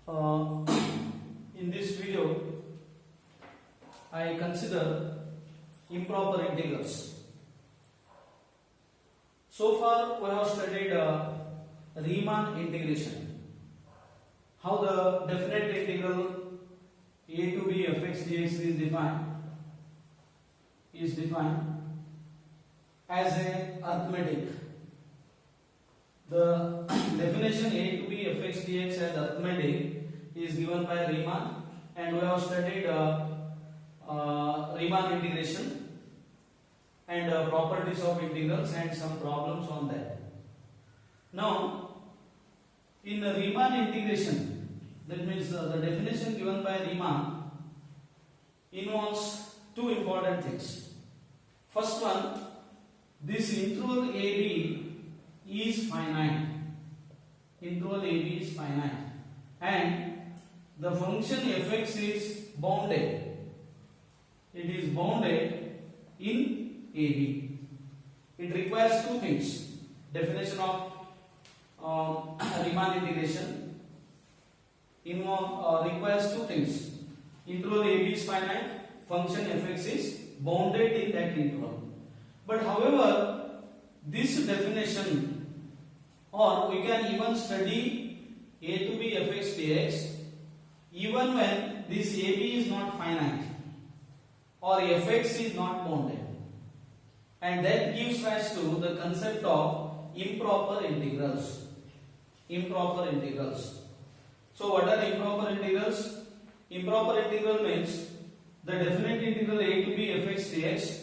Uh, in this video, I consider improper integrals. So far, we have studied Riemann integration. How the definite integral a to b fx dx is defined as a arithmetic. The definition a to b fx dx as arithmetic is given by Riemann, and we have studied Riemann integration and properties of integrals and some problems on that. Now, in Riemann integration, that means the definition given by Riemann involves two important things. First one, this interval AB is finite. Interval AB is finite, and the function fx is bounded. It is bounded in AB. It requires two things. Definition of Riemann integration requires two things. Interval AB is finite, function fx is bounded in that interval. But however, this definition, or we can even study a to b fx dx even when this AB is not finite or fx is not bounded, and that gives rise to the concept of improper integrals. Improper integrals. So what are improper integrals? Improper integral means the definite integral a to b fx dx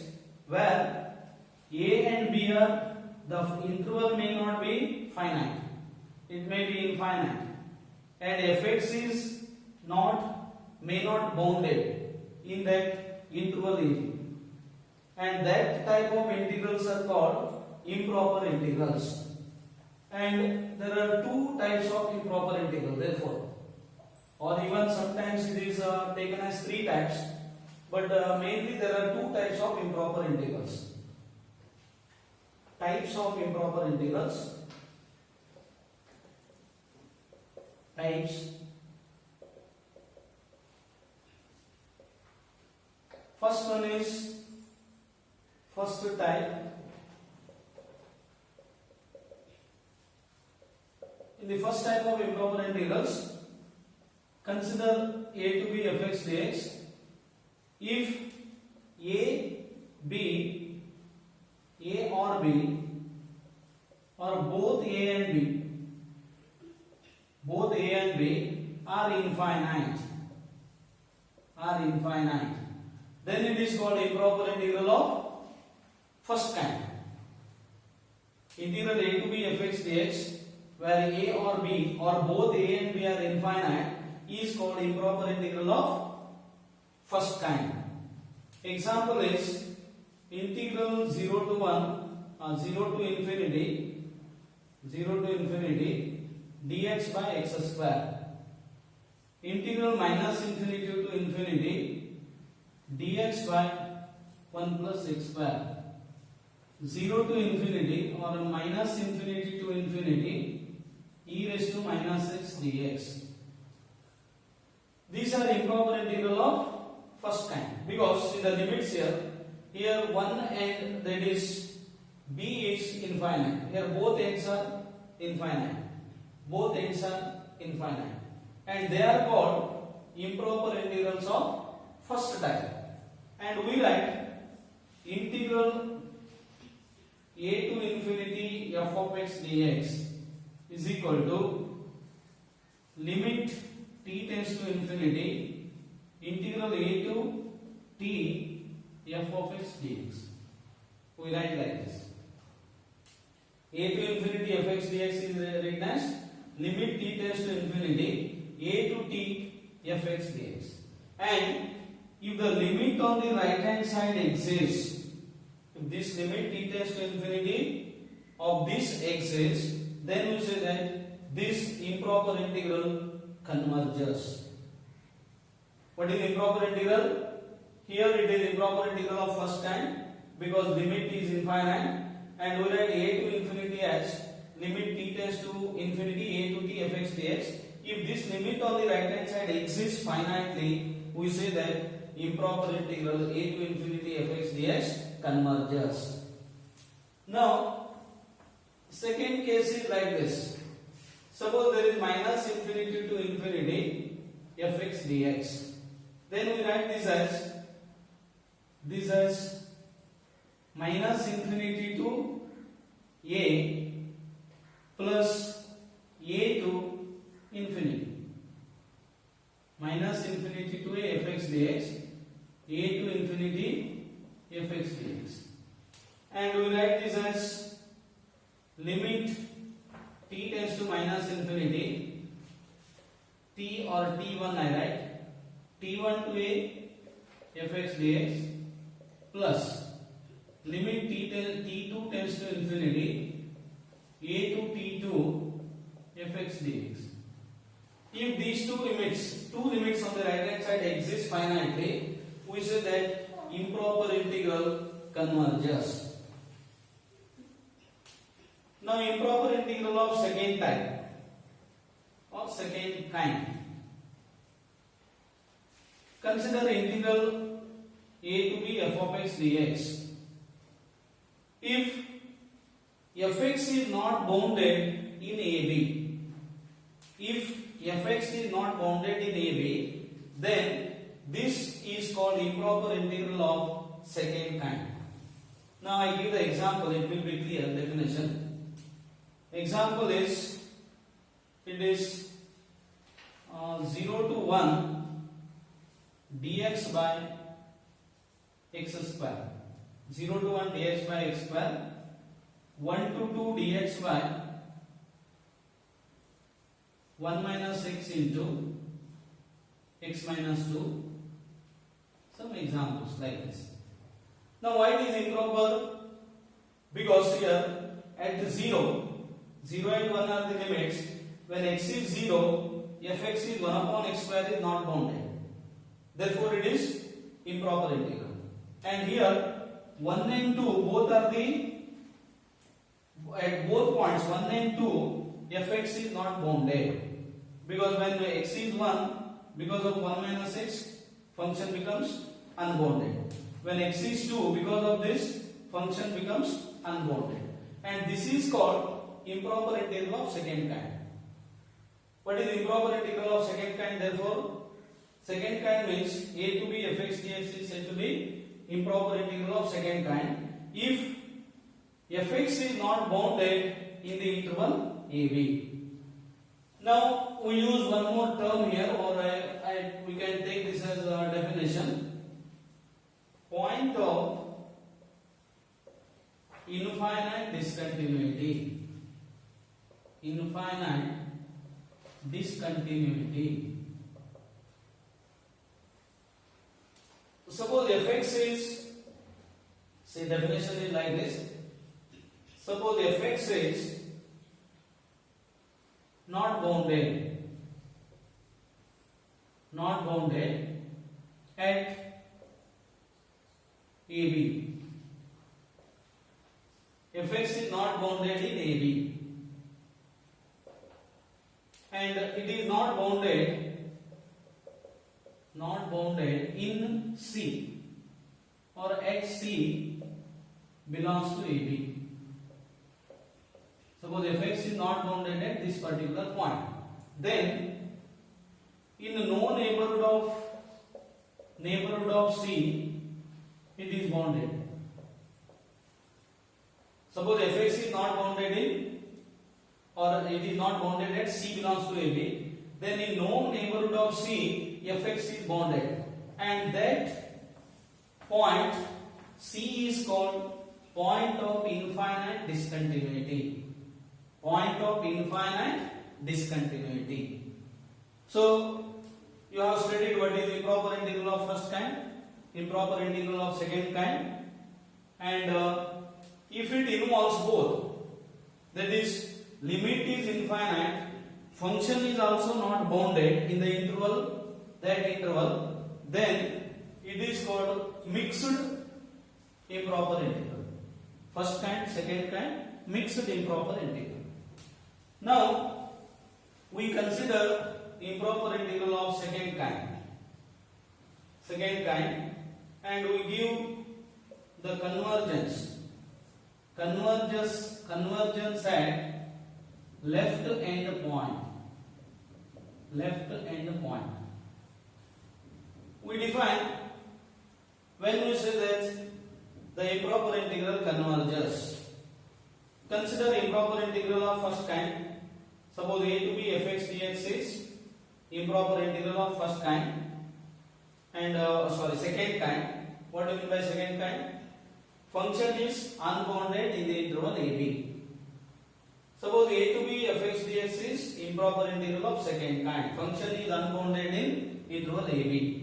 where a and b are, the interval may not be finite, it may be infinite, and fx is may not bounded in that interval A, and that type of integrals are called improper integrals. And there are two types of improper integral, therefore, or even sometimes it is taken as three types, but mainly there are two types of improper integrals. Types of improper integrals. Types. First one is first type. In the first type of improper integrals, consider a to b fx dx. If A or B, or both A and B are infinite, then it is called improper integral of first kind. Integral a to b fx dx where a or b or both a and b are infinite is called improper integral of first kind. Example is integral 0 to infinity dx by x square. Integral minus infinity to infinity dx by 1 plus x square. 0 to infinity or minus infinity to infinity e raised to minus x dx. These are improper integral of first kind, because in the limits here one end, that is b, is infinite. Here both ends are infinite. And they are called improper integrals of first type. And we write integral a to infinity f of x dx is equal to limit t tends to infinity integral a to t f of x dx. We write like this. A to infinity fx dx is written as limit t tends to infinity a to t fx dx. And if the limit on the right hand side exists, if this limit t tends to infinity of this exists, then we say that this improper integral converges. What is improper integral? Here it is improper integral of first kind because limit is infinite, and we write a to infinity as limit t tends to infinity a to t fx dx. if this limit on the right hand side exists finitely, we say that improper integral a to infinity fx dx converges. Now, second case is like this. Suppose there is minus infinity to infinity fx dx. Then we write this as minus infinity to a plus a to infinity. Minus infinity to a fx dx, a to infinity fx dx. And we write this as limit t tends to minus infinity, t or t1 I write, t1 to a fx dx plus limit t2 tends to infinity, a to t2 fx dx. If these two limits on the right hand side exist finitely, we say that improper integral converges. Now, improper integral of second type, of second kind. Consider integral a to b f of x dx. If fx is not bounded in AB, if fx is not bounded in AB, then this is called improper integral of second kind. Now I give the example, it will be clear definition. Example is, it is 0 to 1 dx by x square. 0 to 1 dx by x square, 1 to 2 dx by 1 minus x into x minus 2. Some examples like this. Now why it is improper? Because here at 0 and 1 are the limits. When x is 0, fx is 1 upon x square is not bounded. Therefore it is improper integral. And here 1 and 2 both are the, at both points 1 and 2 fx is not bounded. Because when x is 1, because of 1 minus x, function becomes unbounded. When x is 2, because of this, function becomes unbounded. And this is called improper integral of second kind. What is improper integral of second kind? Therefore, second kind means a to b fx dx is said to be improper integral of second kind if fx is not bounded in the interval ab. Now we use one more term here, or we can take this as a definition. Point of infinite discontinuity. Infinite discontinuity. Suppose fx is, say definition is like this. Suppose fx is not bounded at AB. Fx is not bounded in AB, and it is not bounded in C, or at C belongs to AB. Suppose fx is not bounded at this particular point, then in the no neighborhood of C, it is bounded. Suppose fx is not bounded in, or it is not bounded at C belongs to AB, then in no neighborhood of C, fx is bounded, and that point C is called point of infinite discontinuity. Point of infinite discontinuity. So you have studied what is improper integral of first kind, improper integral of second kind, and if it involves both, that is, limit is infinite, function is also not bounded in the interval, then it is called mixed improper integral. First kind, second kind, mixed improper integral. Now we consider improper integral of second kind. And we give the convergence at left end point. We define when we say that the improper integral converges. Consider improper integral of first kind. Suppose a to b fx dx is improper integral of first kind and second kind. What do you mean by second kind? Function is unbounded in the interval ab. Suppose a to b fx dx is improper integral of second kind. Function is unbounded in interval ab.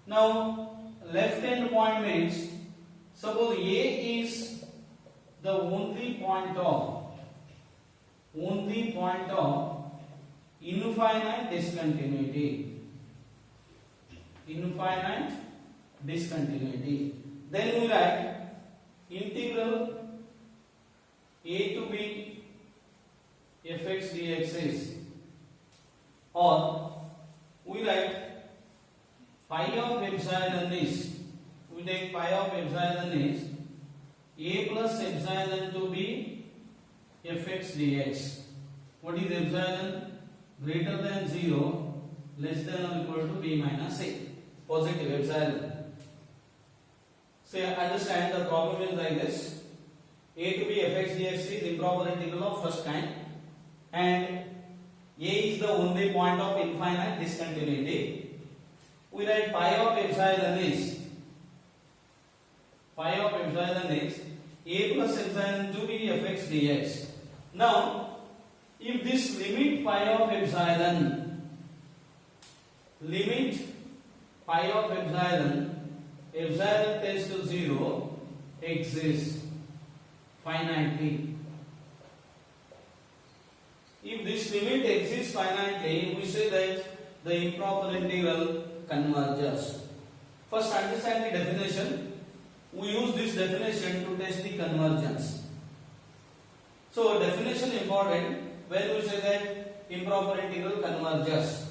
Now left hand point means suppose a is the only point of infinite discontinuity. Then we write integral a to b fx dx is, or we write pi of epsilon is, we take pi of epsilon is a plus epsilon to b fx dx. What is epsilon? Greater than 0, less than or equal to b minus a. Positive epsilon. So understand the problem is like this. A to b fx dx is improper integral of first kind, and a is the only point of infinite discontinuity. We write pi of epsilon is a plus epsilon to b fx dx. Now, if this limit pi of epsilon tends to 0 exists finitely. If this limit exists finitely, we say that the improper integral converges. First, understand the definition. We use this definition to test the convergence. So, definition important when we say that improper integral converges.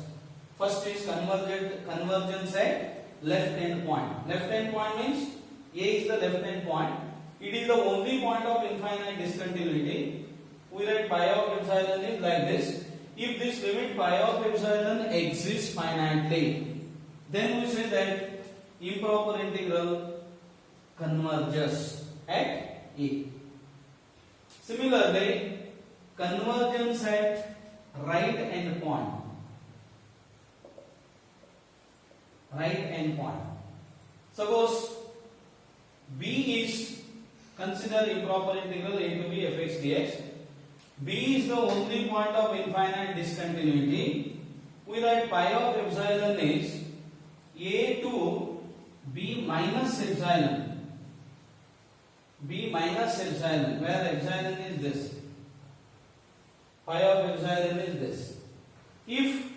First is convergence at left hand point. Left hand point means a is the left hand point. It is the only point of infinite discontinuity. We write pi of epsilon is like this. If this limit pi of epsilon exists finitely, then we say that improper integral converges at a. Similarly, convergence at right end point. Suppose b is, consider improper integral a to b fx dx. B is the only point of infinite discontinuity. We write pi of epsilon is a to b minus epsilon. Where epsilon is this. Pi of epsilon is this. If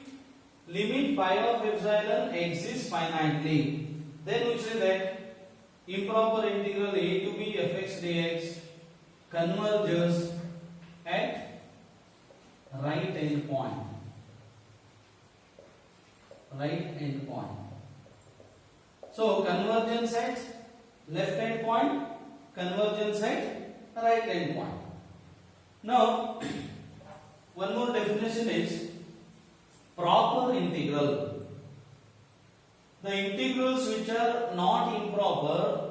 limit pi of epsilon exists finitely, then we say that improper integral a to b fx dx converges at right end point. So convergence at left hand point, convergence at right hand point. Now, one more definition is proper integral. The integrals which are not improper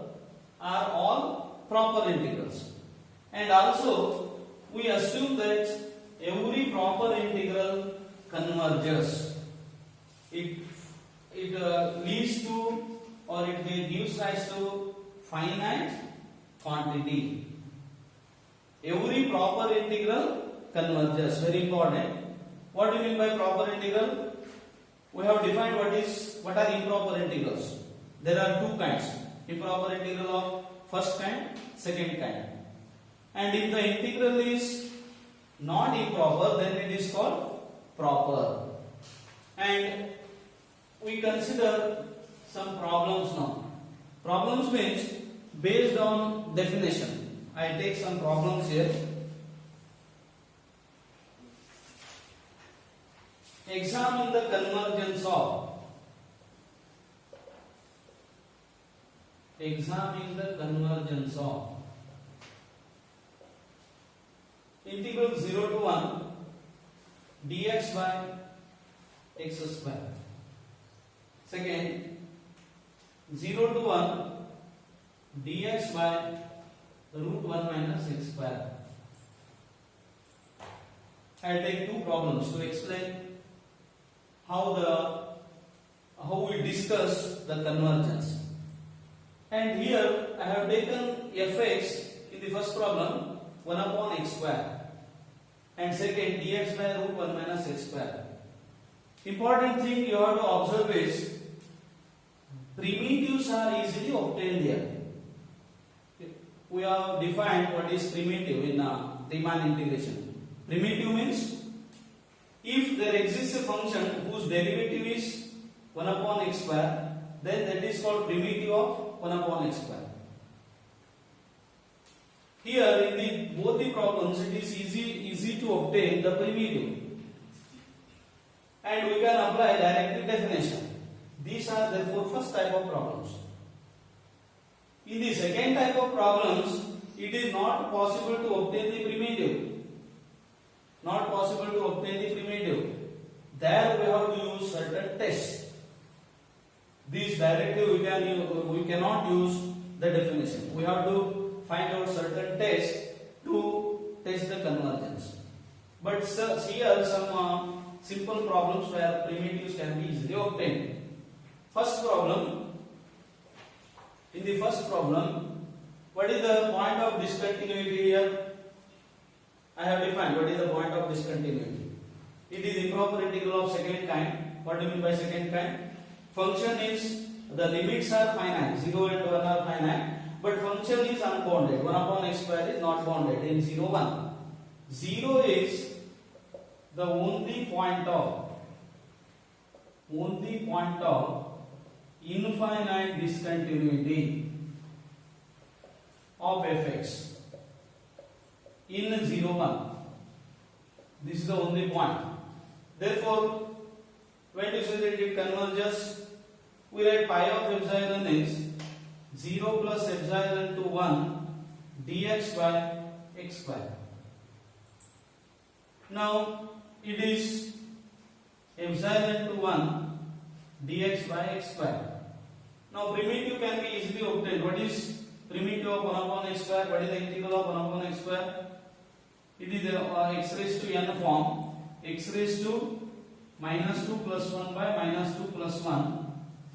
are all proper integrals. And also, we assume that every proper integral converges. It leads to, or it gives rise to finite quantity. Every proper integral converges. Very important. What do you mean by proper integral? We have defined what are improper integrals. There are two kinds. Improper integral of first kind, second kind. And if the integral is not improper, then it is called proper. And we consider some problems now. Problems means based on definition. I take some problems here. examine the convergence of integral 0 to 1 dx by x square. Second, 0 to 1 dx by root 1 minus x square. I'll take two problems to explain how we discuss the convergence. And here I have taken fx in the first problem 1 upon x square, and second dx by root 1 minus x square. Important thing you have to observe is primitives are easily obtained here. We have defined what is primitive in Riemann integration. Primitive means if there exists a function whose derivative is 1 upon x square, then that is called primitive of 1 upon x square. Here in both the problems it is easy to obtain the primitive, and we can apply directly definition. These are therefore first type of problems. In the second type of problems, it is not possible to obtain the primitive. Not possible to obtain the primitive. There we have to use certain tests. These directly we cannot use the definition. We have to find out certain tests to test the convergence. But here some simple problems where primitives can be easily obtained. First problem. In the first problem, what is the point of discontinuity here? I have defined what is the point of discontinuity. It is improper integral of second kind. What do you mean by second kind? Function is, the limits are finite, 0 and 1 are finite, but function is unbounded. 1 upon x square is not bounded in 0, 1. 0 is the only point of infinite discontinuity of fx in 0, 1. This is the only point. Therefore, when you say that it converges, we write pi of epsilon is 0 plus epsilon to 1 dx by x square. Now it is epsilon to 1 dx by x square. Now primitive can be easily obtained. What is primitive of 1 upon x square? What is the integral of 1 upon x square? It is x raised to n form, x raised to minus 2 plus 1 by minus 2 plus 1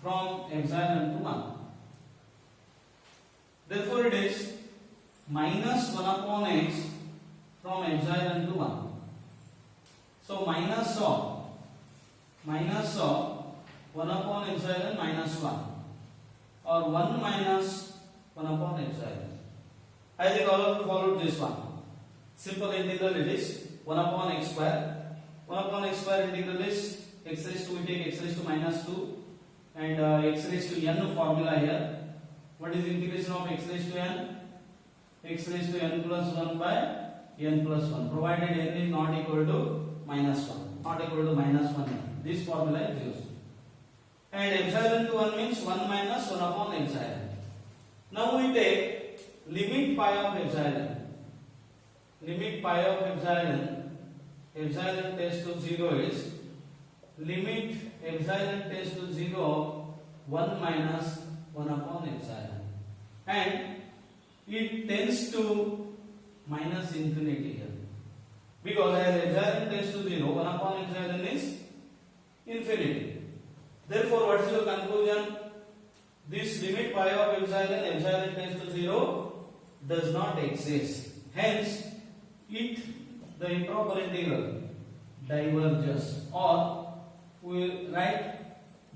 from epsilon to 1. Therefore it is minus 1 upon x from epsilon to 1. So minus of 1 upon epsilon minus 1, or 1 minus 1 upon epsilon. I think all of you followed this one. Simple integral it is 1 upon x square. 1 upon x square integral is x raised to, we take x raised to minus 2 and x raised to n formula here. What is integration of x raised to n? X raised to n plus 1 by n plus 1, provided n is not equal to minus 1, not equal to minus 1. This formula is used. And epsilon to 1 means 1 minus 1 upon epsilon. Now we take limit pi of epsilon. Limit pi of epsilon tends to 0 is limit epsilon tends to 0 1 minus 1 upon epsilon, and it tends to minus infinity here, because as epsilon tends to 0, 1 upon epsilon is infinity. Therefore, what is your conclusion? This limit pi of epsilon tends to 0 does not exist. Hence, the improper integral diverges, or we write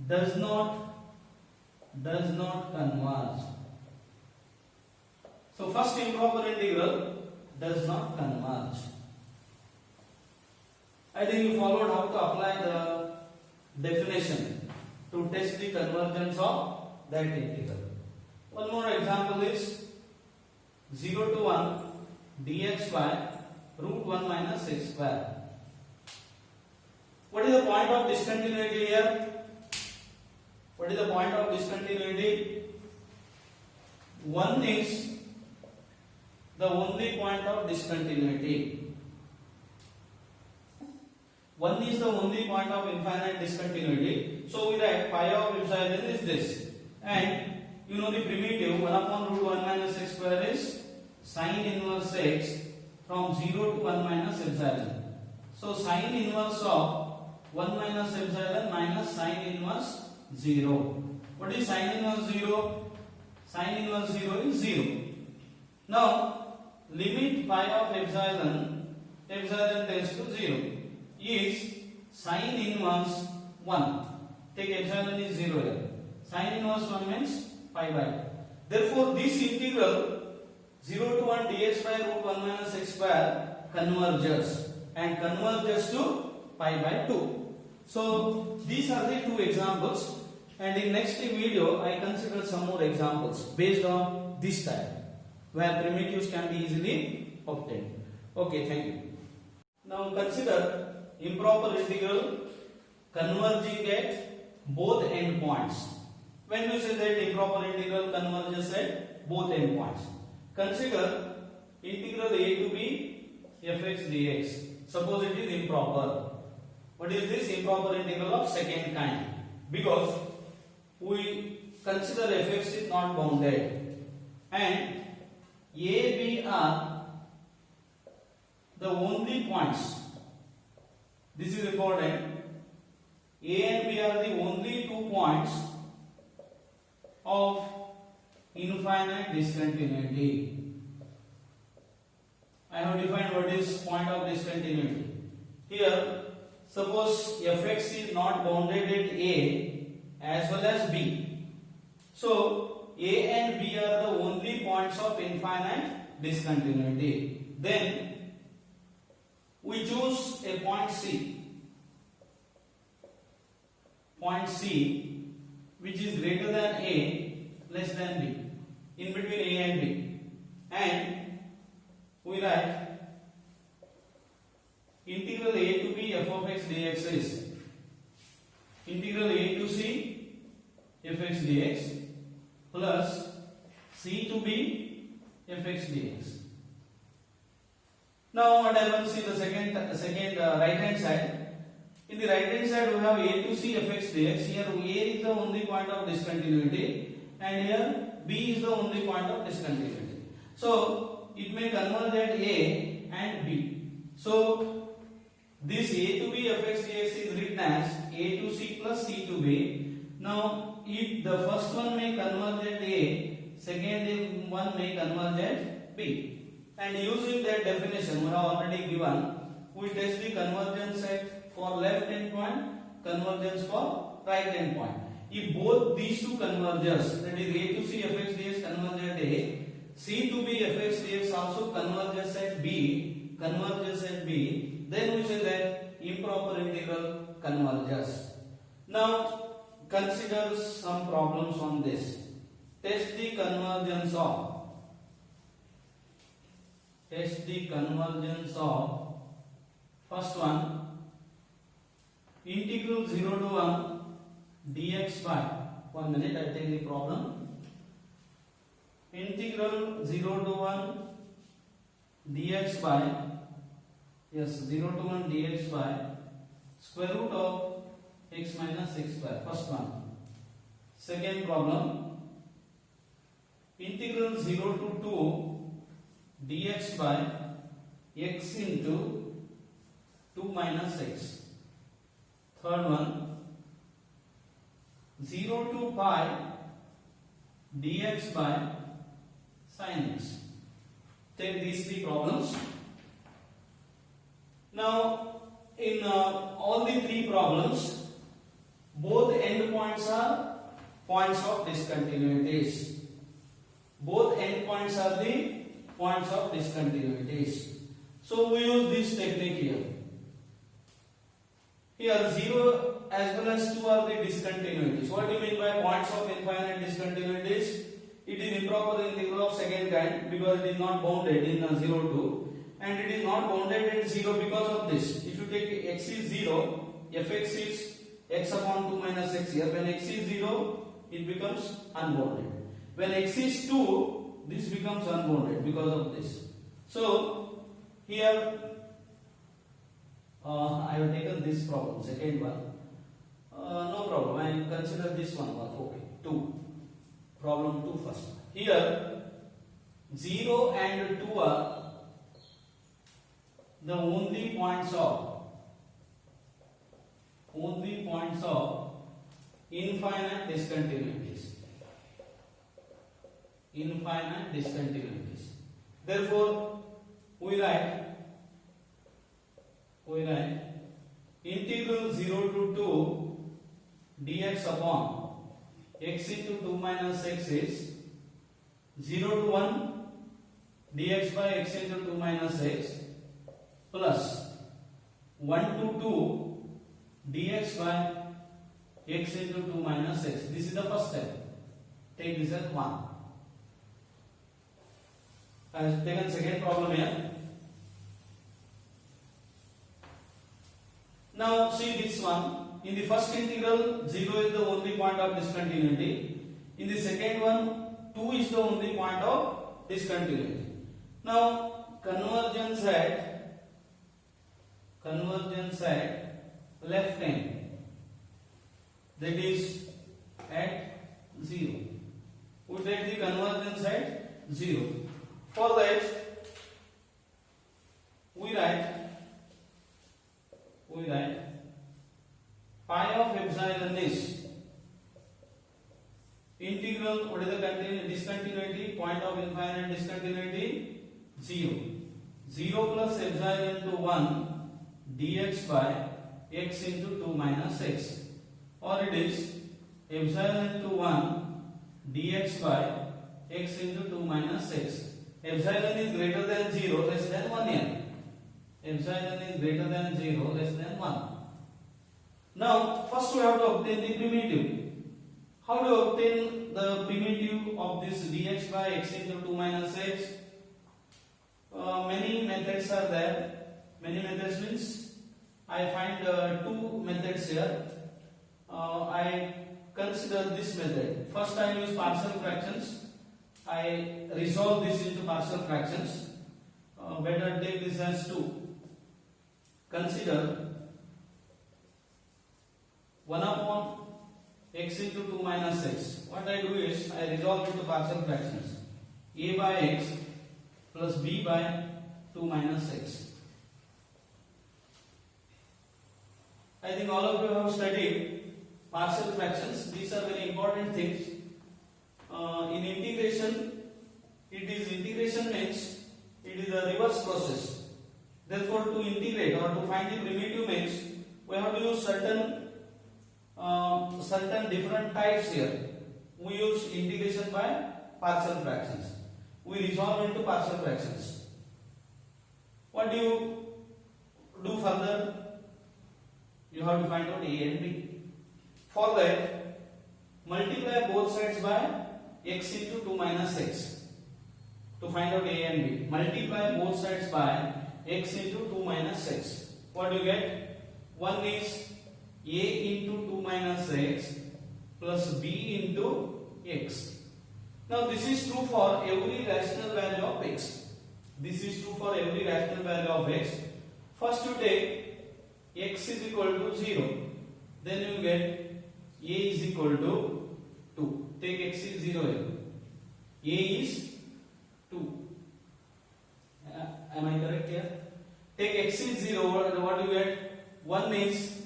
does not converge. So first improper integral does not converge. I think you followed how to apply the definition to test the convergence of that integral. One more example is 0 to 1 dx by root 1 minus x square. What is the point of discontinuity here? What is the point of discontinuity? 1 is the only point of discontinuity. 1 is the only point of infinite discontinuity. So we write pi of epsilon is this. And you know the primitive 1 upon root 1 minus x square is sine inverse x from 0 to 1 minus epsilon. So sine inverse of 1 minus epsilon minus sine inverse 0. What is sine inverse 0? Sine inverse 0 is 0. Now limit pi of epsilon tends to 0 is sine inverse 1. Take epsilon is 0 here. Sine inverse 1 means pi by 2. Therefore this integral 0 to 1 dx by root 1 minus x square converges to pi by 2. So these are the 2 examples, and in next video I consider some more examples based on this type where primitives can be easily obtained. Okay, thank you. Now consider improper integral converging at both endpoints. When we say that improper integral converges at both endpoints, consider integral a to b fx dx. Suppose it is improper. What is this? Improper integral of second kind, because we consider fx is not bounded and a, b are the only points. This is important. A and b are the only 2 points of infinite discontinuity. I have defined what is point of discontinuity. Here, suppose fx is not bounded at a as well as b. So a and b are the only points of infinite discontinuity. Then we choose a point C. Point C which is greater than a, less than b, in between a and b, and we write integral a to b f of x dx is integral a to c fx dx plus c to b fx dx. Now what happens in the second right hand side? In the right hand side we have a to c fx dx. Here a is the only point of discontinuity and here b is the only point of discontinuity. So it may converge at a and b. So this a to b fx dx is written as a to c plus c to b. Now if the first one may converge at a, second one may converge at b. And using that definition we have already given, we test the convergence at for left endpoint, convergence for right endpoint. If both these two converges, that is a to c fx dx converges at a, c to b fx dx also converges at b, then we say that improper integral converges. Now consider some problems on this. Test the convergence of first one, integral 0 to 1 dx by 1 minute, I take the problem. Integral 0 to 1 dx by 0 to 1 dx by square root of x minus x square. First one. Second problem, integral 0 to 2 dx by x into 2 minus x. Third one, 0 to pi dx by sin x. Take these 3 problems. Now in all the 3 problems, both endpoints are points of discontinuities. Both endpoints are the points of discontinuities. So we use this technique here. Here 0 as well as 2 are the discontinuities. What do you mean by points of infinite discontinuities? It is improper integral of second kind because it is not bounded in 0 to, and it is not bounded at 0 because of this. If you take x is 0, fx is x upon 2 minus x here. When x is 0, it becomes unbounded. When x is 2, this becomes unbounded because of this. So here I have taken this problem, second one. No problem, I consider this one. Okay, 2. Problem 2 first. Here 0 and 2 are the only points of infinite discontinuities. Therefore, we write integral 0 to 2 dx upon x into 2 minus x is 0 to 1 dx by x into 2 minus x plus 1 to 2 dx by x into 2 minus x. This is the first step. Take this as 1. I have taken second problem here. Now see this one. In the first integral, 0 is the only point of discontinuity. In the second one, 2 is the only point of discontinuity. Now convergence at left hand, that is at 0. We take the convergence at 0. For that, we write pi of epsilon is integral. What is the discontinuity? Point of infinite discontinuity 0. 0 plus epsilon to 1 dx by x into 2 minus x, or it is epsilon to 1 dx by x into 2 minus x. Epsilon is greater than 0, less than 1 here. Epsilon is greater than 0, less than 1. Now, first we have to obtain the primitive. How to obtain the primitive of this dx by x into 2 minus x? Many methods are there. Many methods means I find 2 methods here. I consider this method. First I use partial fractions. I resolve this into partial fractions. Better take this as 2. Consider 1 upon x into 2 minus x. What I do is I resolve into partial fractions. A by x plus b by 2 minus x. I think all of you have studied partial fractions. These are very important things. In integration, integration means it is a reverse process. Therefore, to integrate or to find the primitive means we have to use certain different types here. We use integration by partial fractions. We resolve into partial fractions. What do you do further? You have to find out a and b. For that, multiply both sides by x into 2 minus x to find out a and b. Multiply both sides by x into 2 minus x. What do you get? One is a into 2 minus x plus b into x. Now this is true for every rational value of x. This is true for every rational value of x. First you take x is equal to 0. Then you get a is equal to 2. Take x is 0 here. A is 2. Am I correct here? Take x is 0. What do you get? 1 is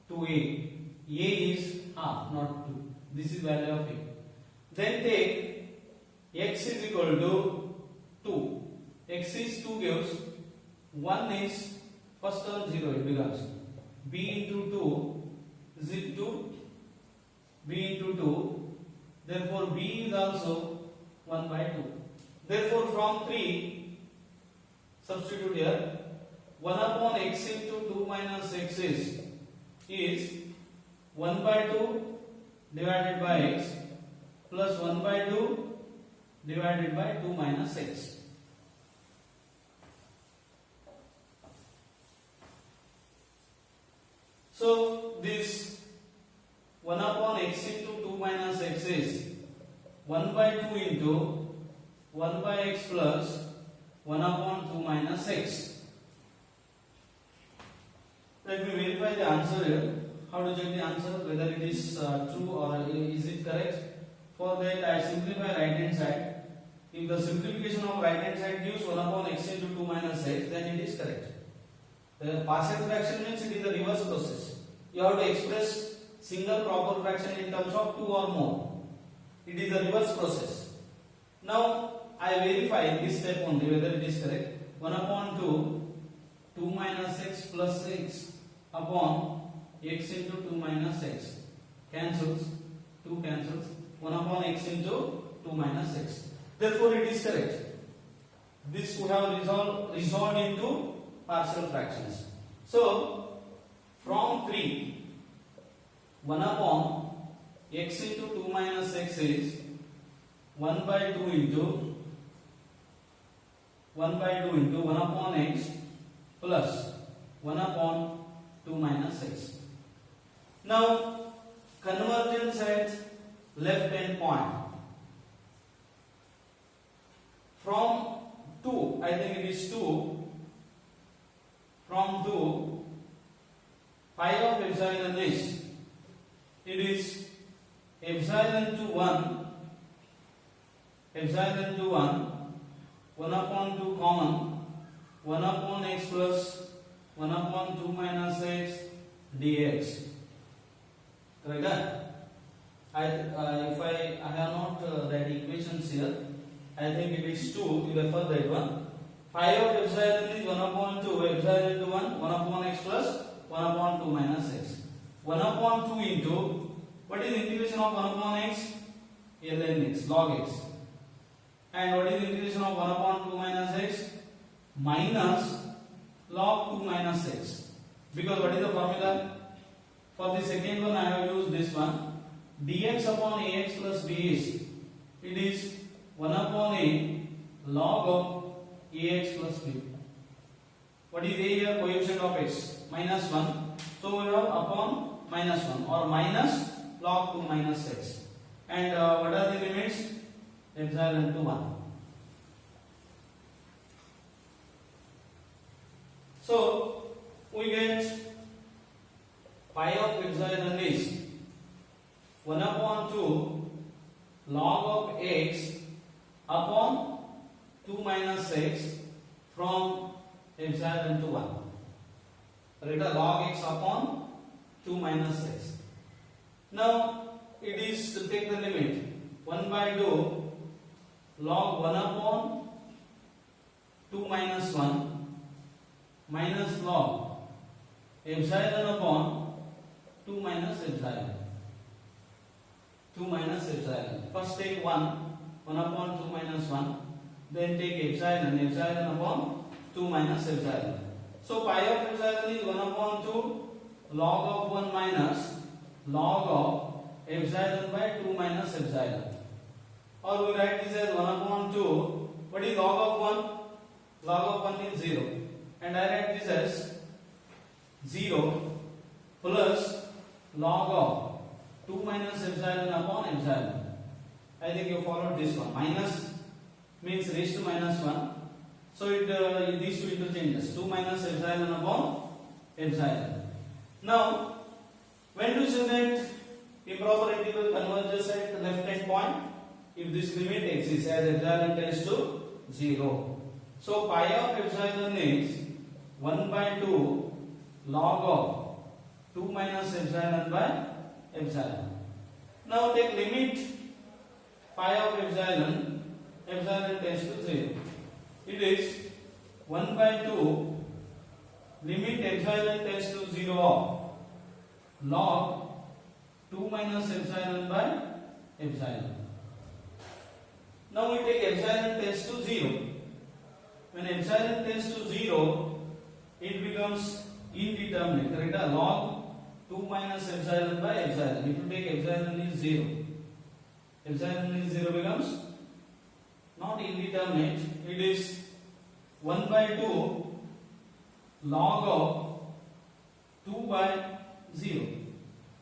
2a. A is half, not 2. This is value of a. Then take x is equal to 2. X is 2 gives 1 is first term 0. It becomes b into 2 is it 2? B into 2. Therefore, b is also 1 by 2. Therefore, from 3, substitute here. 1 upon x into 2 minus x is 1 by 2 divided by x plus 1 by 2 divided by 2 minus x. So this 1 upon x into 2 minus x is 1 by 2 into 1 by x plus 1 upon 2 minus x. Let me verify the answer here. How to check the answer, whether it is true or is it correct? For that I simplify right hand side. If the simplification of right hand side gives 1 upon x into 2 minus x, then it is correct. The partial fraction means it is the reverse process. You have to express single proper fraction in terms of 2 or more. It is the reverse process. Now I verify in this step only whether it is correct. 1 upon 2 minus x plus x upon x into 2 minus x cancels, 2 cancels, 1 upon x into 2 minus x. Therefore it is correct. This would have resolved into partial fractions. So from 3, 1 upon x into 2 minus x is 1 by 2 into 1 upon x plus 1 upon 2 minus x. Now convergence at left hand point. From 2, I think it is 2, from 2, pi of epsilon is, it is epsilon to 1, 1 upon 2 common, 1 upon x plus 1 upon 2 minus x dx. Correct? If I have not that equations here, I think it is 2, you refer that one. Pi of epsilon is 1 upon 2, epsilon to 1, 1 upon x plus 1 upon 2 minus x. 1 upon 2 into, what is the integration of 1 upon x? ln x, log x. And what is the integration of 1 upon 2 minus x? Minus log 2 minus x. Because what is the formula? For the second one I have used this one. Dx upon ax plus b is, it is 1 upon a log of ax plus b. What is a here? Coefficient of x, minus 1. So we have upon minus 1 or minus log 2 minus x. And what are the limits? Epsilon to 1. So we get pi of epsilon is 1 upon 2 log of x upon 2 minus x from epsilon to 1. Right? Log x upon 2 minus x. Now it is to take the limit 1 by 2 log 1 upon 2 minus 1 minus log epsilon upon 2 minus epsilon. 2 minus epsilon. First take 1 upon 2 minus 1, then take epsilon upon 2 minus epsilon. So pi of epsilon is 1 upon 2 log of 1 minus log of epsilon by 2 minus epsilon. Or we write this as 1 upon 2. What is log of 1? Log of 1 is 0. And I write this as 0 plus log of 2 minus epsilon upon epsilon. I think you followed this one. Minus means raised to minus 1. So these two interchanges. 2 minus epsilon upon epsilon. Now, when to say that improper integral converges at the left hand point? If this limit exists as epsilon tends to 0. So pi of epsilon is 1 by 2 log of 2 minus epsilon by epsilon. Now take limit pi of epsilon tends to 0. It is 1 by 2 limit epsilon tends to 0 of log 2 minus epsilon by epsilon. Now we take epsilon tends to 0. When epsilon tends to 0, it becomes indeterminate. Correct? Log 2 minus epsilon by epsilon. If you take epsilon is 0, epsilon is 0 becomes not indeterminate. It is 1 by 2 log of 2 by 0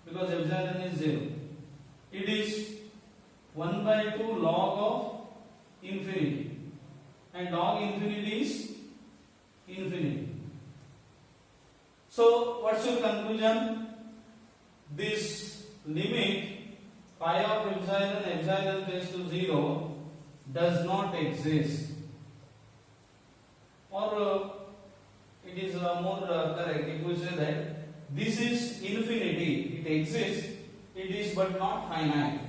because epsilon is 0. It is 1 by 2 log of infinity, and log infinity is infinity. So what's your conclusion? This limit pi of epsilon tends to 0 does not exist, or it is more correct if we say that this is infinity, it exists, it is but not finite.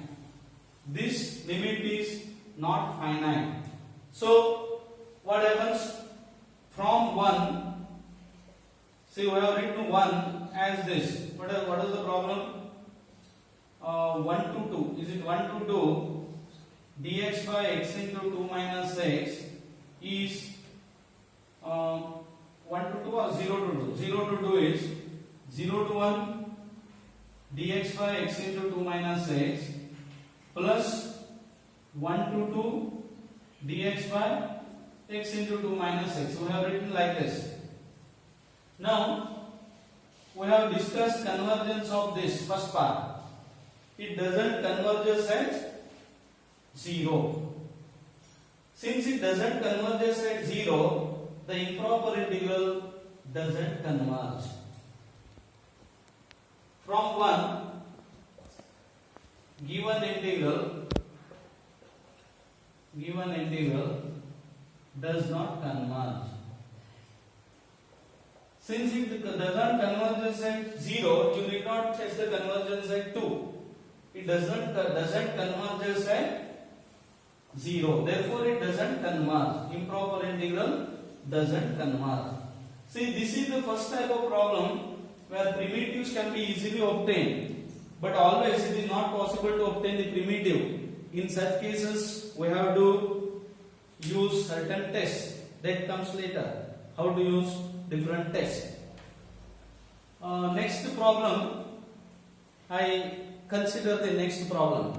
This limit is not finite. So what happens? From 1, see, we have written 1 as this. What is the problem? 1 to 2. Is it 1 to 2? Dx by x into 2 minus x is 1 to 2 or 0 to 2? 0 to 2 is 0 to 1 dx by x into 2 minus x plus 1 to 2 dx by x into 2 minus x. We have written like this. Now we have discussed convergence of this first part. It doesn't converge at 0. Since it doesn't converge at 0, the improper integral doesn't converge. From 1, given integral does not converge. Since it doesn't converge at 0, you need not test the convergence at 2. It doesn't converge at 0. Therefore, it doesn't converge. Improper integral doesn't converge. See, this is the first type of problem where primitives can be easily obtained, but always it is not possible to obtain the primitive. In such cases, we have to use certain tests. That comes later. How to use different tests. Next problem, I consider the next problem.